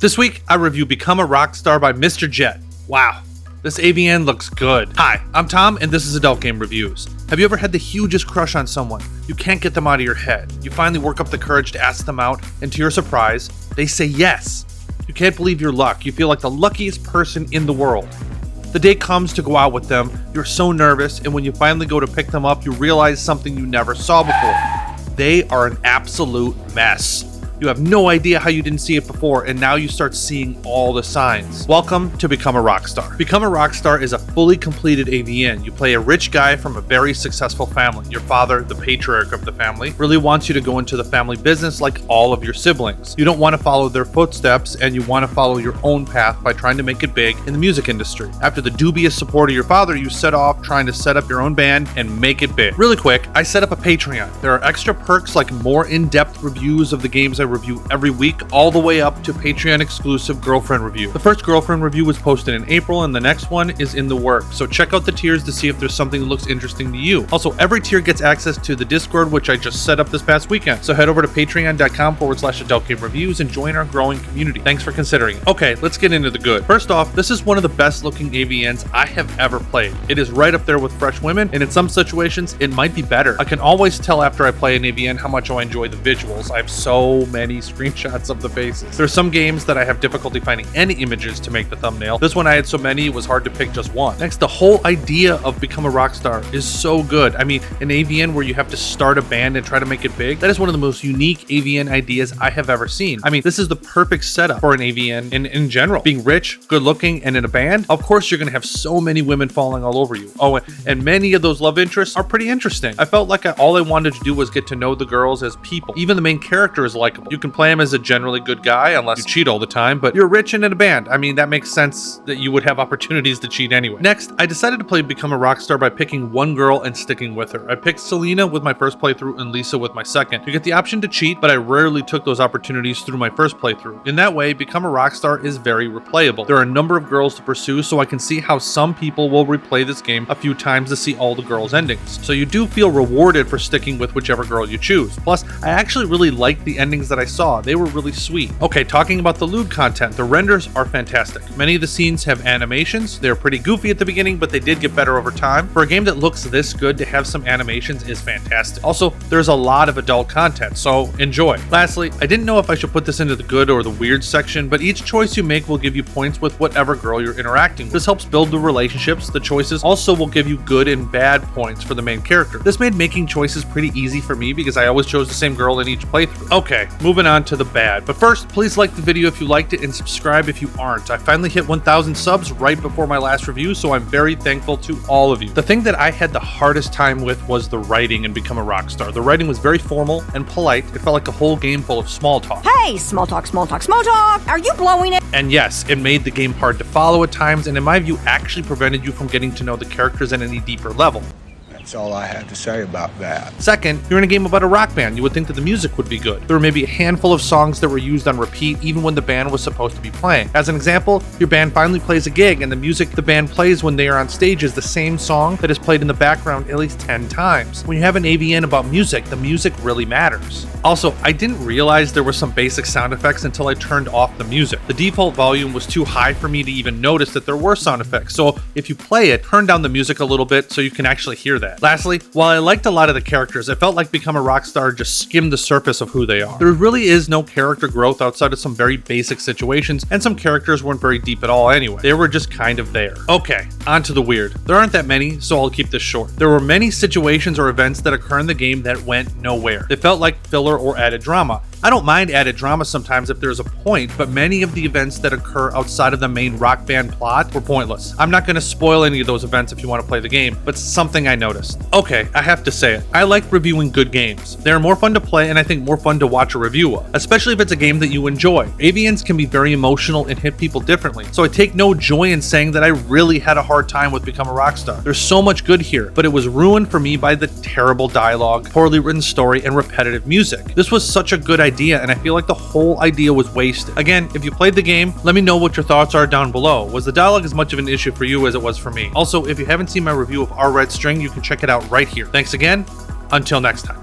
This week, I review Become a Rockstar by Mr. Jet. Wow, this AVN looks good. Hi, I'm Tom, and this is Adult Game Reviews. Have you ever had the hugest crush on someone? You can't get them out of your head. You finally work up the courage to ask them out, and to your surprise, they say yes. You can't believe your luck. You feel like the luckiest person in the world. The day comes to go out with them, you're so nervous, and when you finally go to pick them up, you realize something you never saw before. They are an absolute mess. You have no idea how you didn't see it before, and now you start seeing all the signs. Welcome to Become a Rockstar. Become a Rockstar is a fully completed AVN. You play a rich guy from a very successful family. Your father, the patriarch of the family, really wants you to go into the family business like all of your siblings. You don't want to follow their footsteps, and you want to follow your own path by trying to make it big in the music industry. After the dubious support of your father, you set off trying to set up your own band and make it big. Really quick, I set up a Patreon. There are extra perks like more in-depth reviews of the games I review every week, all the way up to Patreon exclusive girlfriend review. The first girlfriend review was posted in April, and the next one is in the works, so check out the tiers to see if there's something that looks interesting to you. Also, every tier gets access to the Discord, which I just set up this past weekend, so head over to patreon.com/adultgamereviews and join our growing community. Thanks for considering it. Okay, let's get into the good. First off, this is one of the best looking AVNs I have ever played. It is right up there with Fresh Women, and in some situations, it might be better. I can always tell after I play an AVN how much I enjoy the visuals. I have so many screenshots of the faces. There's some games that I have difficulty finding any images to make the thumbnail. This one I had so many it was hard to pick just one. Next, the whole idea of Become a Rockstar is so good. I mean, an AVN where you have to start a band and try to make it big, that is one of the most unique AVN ideas I have ever seen. I mean, this is the perfect setup for an AVN in general. Being rich, good looking, and in a band, of course you're gonna have so many women falling all over you. Oh, and many of those love interests are pretty interesting. I felt like all I wanted to do was get to know the girls as people. Even the main character is likable. You can play him as a generally good guy unless you cheat all the time, but you're rich and in a band. I mean, that makes sense that you would have opportunities to cheat anyway. Next, I decided to play Become a Rockstar by picking one girl and sticking with her. I picked Selena with my first playthrough and Lisa with my second. You get the option to cheat, but I rarely took those opportunities through my first playthrough. In that way, Become a Rockstar is very replayable. There are a number of girls to pursue, so I can see how some people will replay this game a few times to see all the girls' endings. So you do feel rewarded for sticking with whichever girl you choose. Plus, I actually really liked the endings that I saw. They were really sweet. Okay, talking about the lewd content, the renders are fantastic. Many of the scenes have animations. They're pretty goofy at the beginning, but they did get better over time. For a game that looks this good, to have some animations is fantastic. Also, there's a lot of adult content, so enjoy. Lastly, I didn't know if I should put this into the good or the weird section, but each choice you make will give you points with whatever girl you're interacting with. This helps build the relationships. The choices also will give you good and bad points for the main character. This made making choices pretty easy for me because I always chose the same girl in each playthrough. Okay, moving on to the bad. But first, please like the video if you liked it and subscribe if you aren't. I finally hit 1,000 subs right before my last review, so I'm very thankful to all of you. The thing that I had the hardest time with was the writing in Become a Rockstar. The writing was very formal and polite. It felt like a whole game full of small talk. Hey, small talk, small talk, small talk! Are you blowing it? And yes, it made the game hard to follow at times, and in my view, actually prevented you from getting to know the characters at any deeper level. That's all I have to say about that. Second, you're in a game about a rock band. You would think that the music would be good. There were maybe a handful of songs that were used on repeat even when the band was supposed to be playing. As an example, your band finally plays a gig and the music the band plays when they are on stage is the same song that is played in the background at least 10 times. When you have an AVN about music, the music really matters. Also, I didn't realize there were some basic sound effects until I turned off the music. The default volume was too high for me to even notice that there were sound effects, so if you play it, turn down the music a little bit so you can actually hear that. Lastly, while I liked a lot of the characters, I felt like Become a Rockstar just skimmed the surface of who they are. There really is no character growth outside of some very basic situations, and some characters weren't very deep at all anyway. They were just kind of there. Okay, on to the weird. There aren't that many, so I'll keep this short. There were many situations or events that occur in the game that went nowhere. They felt like filler or added drama. I don't mind added drama sometimes if there's a point, but many of the events that occur outside of the main rock band plot were pointless. I'm not going to spoil any of those events if you want to play the game, but something I noticed. Okay, I have to say it. I like reviewing good games. They're more fun to play and I think more fun to watch a review of, especially if it's a game that you enjoy. AVNs can be very emotional and hit people differently, so I take no joy in saying that I really had a hard time with Become a Rockstar. There's so much good here, but it was ruined for me by the terrible dialogue, poorly written story, and repetitive music. This was such a good idea, and I feel like the whole idea was wasted. Again, if you played the game, let me know what your thoughts are down below. Was the dialogue as much of an issue for you as it was for me? Also, if you haven't seen my review of Our Red String, you can check it out right here. Thanks again. Until next time.